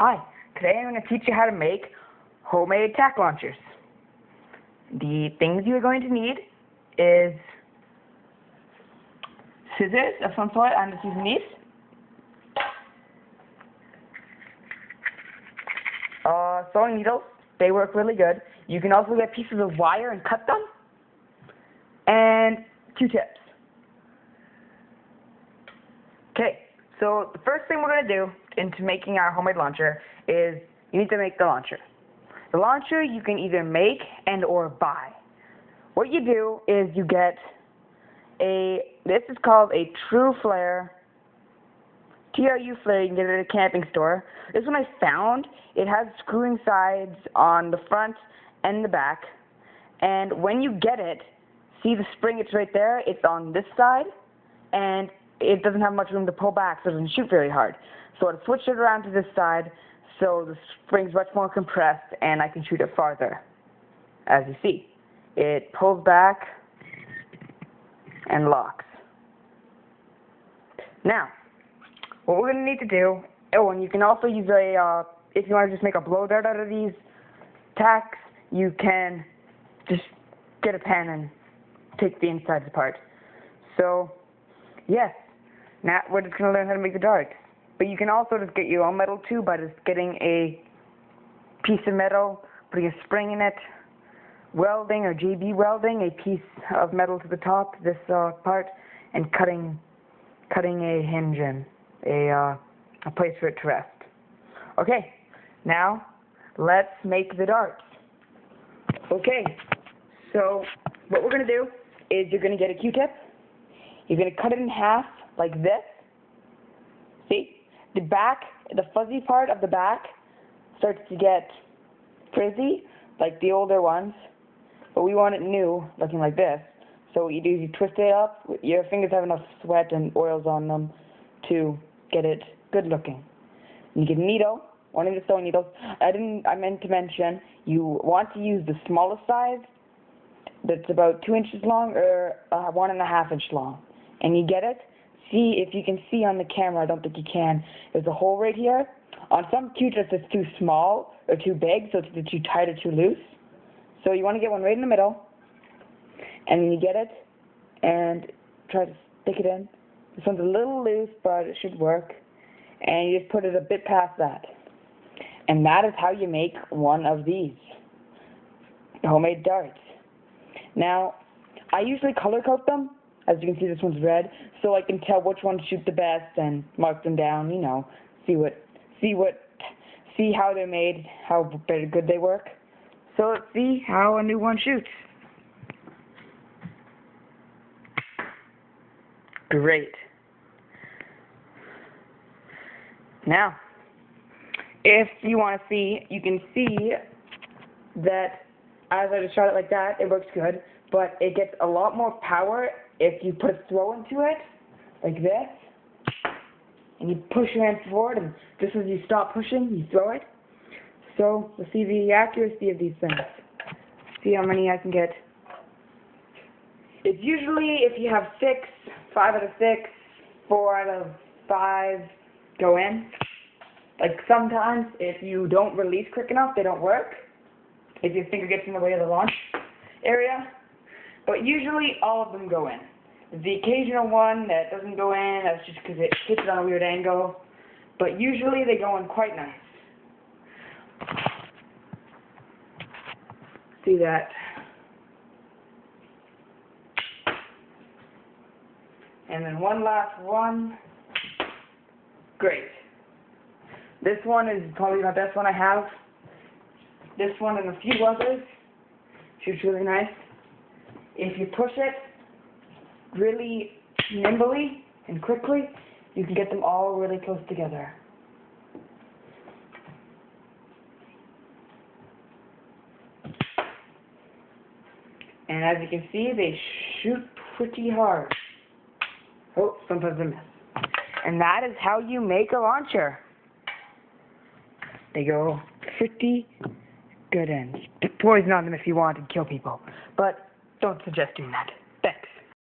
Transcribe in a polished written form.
Hi, today I'm going to teach you how to make homemade tack launchers. The things you're going to need is scissors of some sort. I'm just using these. Sewing needles, they work really good. You can also get pieces of wire and cut them. And Q-tips. Okay, so the first thing we're going to do into making our homemade launcher is you need to make the launcher. The launcher you can either make and or buy. What you do is you get this is called a True Flare, TRU flare. You can get it at a camping store. This one I found. It has screwing sides on the front and the back. And when you get it, see the spring, it's right there. It's on this side. And it doesn't have much room to pull back, so it doesn't shoot very hard. So I switched it around to this side, so the spring's much more compressed, and I can shoot it farther. As you see, it pulls back and locks. Now, what we're going to need to do, and you can also use if you want to just make a blow dart out of these tacks, you can just get a pen and take the insides apart. So, yes, now we're just going to learn how to make the darts. But you can also just get your own metal too by just getting a piece of metal, putting a spring in it, welding or JB welding a piece of metal to the top, this part, and cutting a hinge in, a place for it to rest. Okay, now let's make the darts. Okay, so what we're going to do is you're going to get a Q-tip. You're going to cut it in half like this. See? The back, the fuzzy part of the back starts to get frizzy, like the older ones. But we want it new, looking like this. So what you do is you twist it up. Your fingers have enough sweat and oils on them to get it good looking. You get a needle, one of the sewing needles. I meant to mention, you want to use the smallest size that's about 2 inches long or 1.5 inch long. And you get it. See if you can see on the camera. I don't think you can. There's a hole right here. On some Q-tips it's too small or too big, so it's too tight or too loose. So you want to get one right in the middle, and then you get it and try to stick it in. This one's a little loose, but it should work. And you just put it a bit past that. And that is how you make one of these homemade darts. Now, I usually color code them. As you can see, this one's red, so I can tell which ones shoot the best and mark them down. You know, see how they're made, how good they work. So let's see how a new one shoots. Great. Now, if you want to see, you can see that as I just shot it like that, it works good, but it gets a lot more power if you put a throw into it, like this, and you push your hand forward, and just as you stop pushing, you throw it. So, we'll see the accuracy of these things. See how many I can get. It's usually, if you have 6, 5 out of 6, 4 out of 5 go in. Like sometimes, if you don't release quick enough, they don't work. If your finger gets in the way of the launch area. But usually, all of them go in. The occasional one that doesn't go in, that's just because it hits it on a weird angle. But usually, they go in quite nice. See that? And then one last one. Great. This one is probably my best one I have. This one and a few others shoots really nice. If you push it really nimbly and quickly, you can get them all really close together. And as you can see, they shoot pretty hard. Oh, sometimes I miss. And that is how you make a launcher. They go pretty good in. Poison on them if you want and kill people. But don't suggest doing that.